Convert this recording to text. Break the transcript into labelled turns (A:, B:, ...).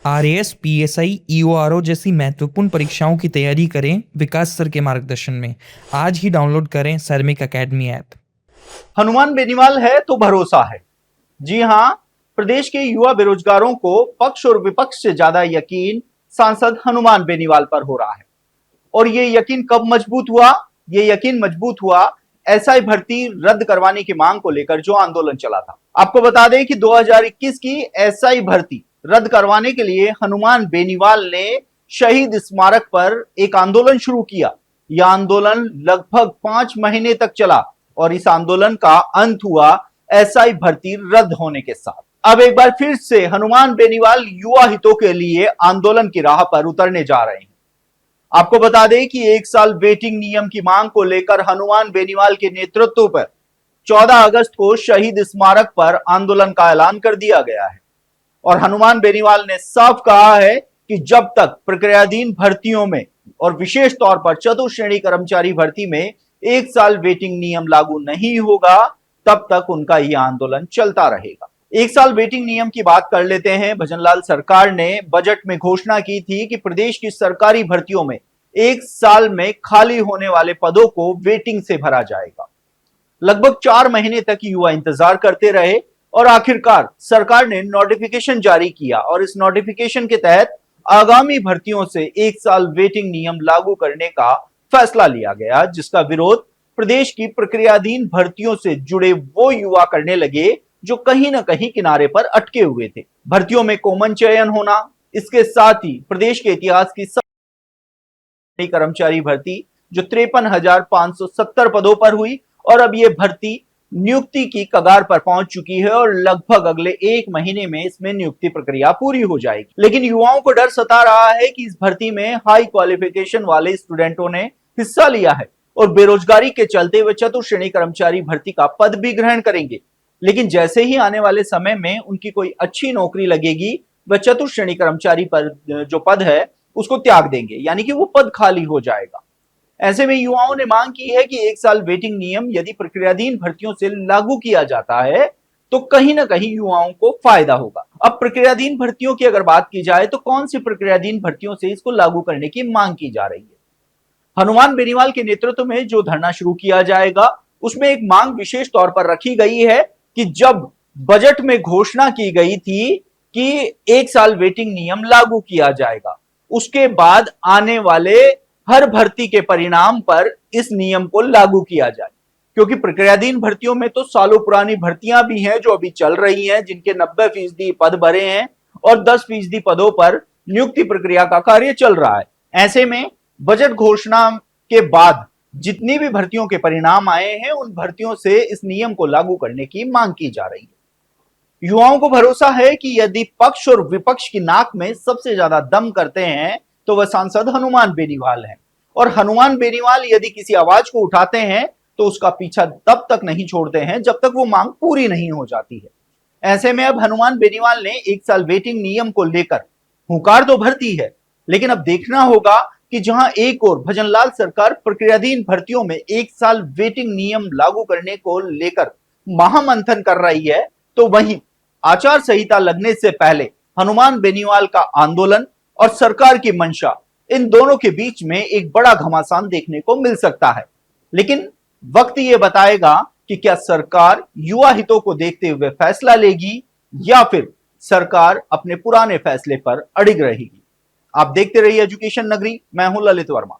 A: RAS, PSI, ईओआरओ जैसी महत्वपूर्ण परीक्षाओं की तैयारी करें विकास सर के मार्गदर्शन में। आज ही डाउनलोड करें सैनिक अकेडमी ऐप।
B: हनुमान बेनीवाल है तो भरोसा है। जी हां, प्रदेश के युवा बेरोजगारों को पक्ष और विपक्ष से ज्यादा यकीन सांसद हनुमान बेनीवाल पर हो रहा है। और ये यकीन कब मजबूत हुआ? ये यकीन मजबूत हुआ एसआई भर्ती रद्द करवाने की मांग को लेकर जो आंदोलन चला था। आपको बता दें कि 2021 की एसआई भर्ती रद्द करवाने के लिए हनुमान बेनीवाल ने शहीद स्मारक पर एक आंदोलन शुरू किया। यह आंदोलन लगभग 5 महीने तक चला और इस आंदोलन का अंत हुआ एसआई भर्ती रद्द होने के साथ। अब एक बार फिर से हनुमान बेनीवाल युवा हितों के लिए आंदोलन की राह पर उतरने जा रहे हैं। आपको बता दें कि 1 साल वेटिंग नियम की मांग को लेकर हनुमान बेनीवाल के नेतृत्व पर 14 अगस्त को शहीद स्मारक पर आंदोलन का ऐलान कर दिया गया है। और हनुमान बेनीवाल ने साफ कहा है कि जब तक प्रक्रियाधीन भर्तियों में और विशेष तौर पर चतुर्श्रेणी कर्मचारी भर्ती में 1 साल वेटिंग नियम लागू नहीं होगा, तब तक उनका यह आंदोलन चलता रहेगा। 1 साल वेटिंग नियम की बात कर लेते हैं। भजनलाल सरकार ने बजट में घोषणा की थी कि प्रदेश की सरकारी भर्तियों में 1 साल में खाली होने वाले पदों को वेटिंग से भरा जाएगा। लगभग 4 महीने तक युवा इंतजार करते रहे और आखिरकार सरकार ने नोटिफिकेशन जारी किया और इस नोटिफिकेशन के तहत आगामी भर्तियों से 1 साल वेटिंग नियम लागू करने का फैसला लिया गया, जिसका विरोध प्रदेश की प्रक्रियाधीन भर्तियों से जुड़े वो युवा करने लगे जो कहीं ना कहीं किनारे पर अटके हुए थे। भर्तियों में कॉमन चयन होना, इसके साथ ही प्रदेश के इतिहास की सबसे कर्मचारी भर्ती जो 53,570 पदों पर हुई और अब यह भर्ती नियुक्ति की कगार पर पहुंच चुकी है और लगभग अगले 1 महीने में इसमें नियुक्ति प्रक्रिया पूरी हो जाएगी। लेकिन युवाओं को डर सता रहा है कि इस भर्ती में हाई क्वालिफिकेशन वाले स्टूडेंटों ने हिस्सा लिया है और बेरोजगारी के चलते वे चतुर्श्रेणी कर्मचारी भर्ती का पद भी ग्रहण करेंगे। लेकिन जैसे ही आने वाले समय में उनकी कोई अच्छी नौकरी लगेगी, वह चतुर्श्रेणी कर्मचारी पर जो पद है उसको त्याग देंगे, यानी कि वो पद खाली हो जाएगा। ऐसे में युवाओं ने मांग की है कि 1 साल वेटिंग नियम यदि प्रक्रियाधीन भर्तियों से लागू किया जाता है तो कहीं ना कहीं युवाओं को फायदा होगा। अब प्रक्रियाधीन भर्तियों की अगर बात की जाए तो कौन सी प्रक्रियाधीन भर्तियों से इसको लागू करने की मांग की जा रही है? हनुमान बेनीवाल के नेतृत्व में जो धरना शुरू किया जाएगा उसमें एक मांग विशेष तौर पर रखी गई है कि जब बजट में घोषणा की गई थी कि 1 साल वेटिंग नियम लागू किया जाएगा, उसके बाद आने वाले हर भर्ती के परिणाम पर इस नियम को लागू किया जाए। क्योंकि प्रक्रियाधीन भर्तियों में तो सालों पुरानी भर्तियां भी हैं जो अभी चल रही हैं, जिनके 90% पद भरे हैं और 10% पदों पर नियुक्ति प्रक्रिया का कार्य चल रहा है। ऐसे में बजट घोषणा के बाद जितनी भी भर्तियों के परिणाम आए हैं, उन भर्तियों से इस नियम को लागू करने की मांग की जा रही है। युवाओं को भरोसा है कि यदि पक्ष और विपक्ष की नाक में सबसे ज्यादा दम करते हैं तो वह सांसद हनुमान बेनीवाल हैं। और हनुमान बेनीवाल यदि किसी आवाज को उठाते हैं तो उसका पीछा तब तक नहीं छोड़ते हैं जब तक वो मांग पूरी नहीं हो जाती है। ऐसे में अब हनुमान बेनीवाल ने 1 साल वेटिंग नियम को लेकर हुंकार तो भर दी है, लेकिन अब देखना होगा कि जहां एक और भजनलाल सरकार प्रक्रियाधीन भर्तियों में 1 साल वेटिंग नियम लागू करने को लेकर महामंथन कर रही है, तो वहीं आचार संहिता लगने से पहले हनुमान बेनीवाल का आंदोलन और सरकार की मंशा, इन दोनों के बीच में एक बड़ा घमासान देखने को मिल सकता है। लेकिन वक्त ये बताएगा कि क्या सरकार युवा हितों को देखते हुए फैसला लेगी या फिर सरकार अपने पुराने फैसले पर अड़िग रहेगी। आप देखते रहिए एजुकेशन नगरी। मैं हूं ललित वर्मा।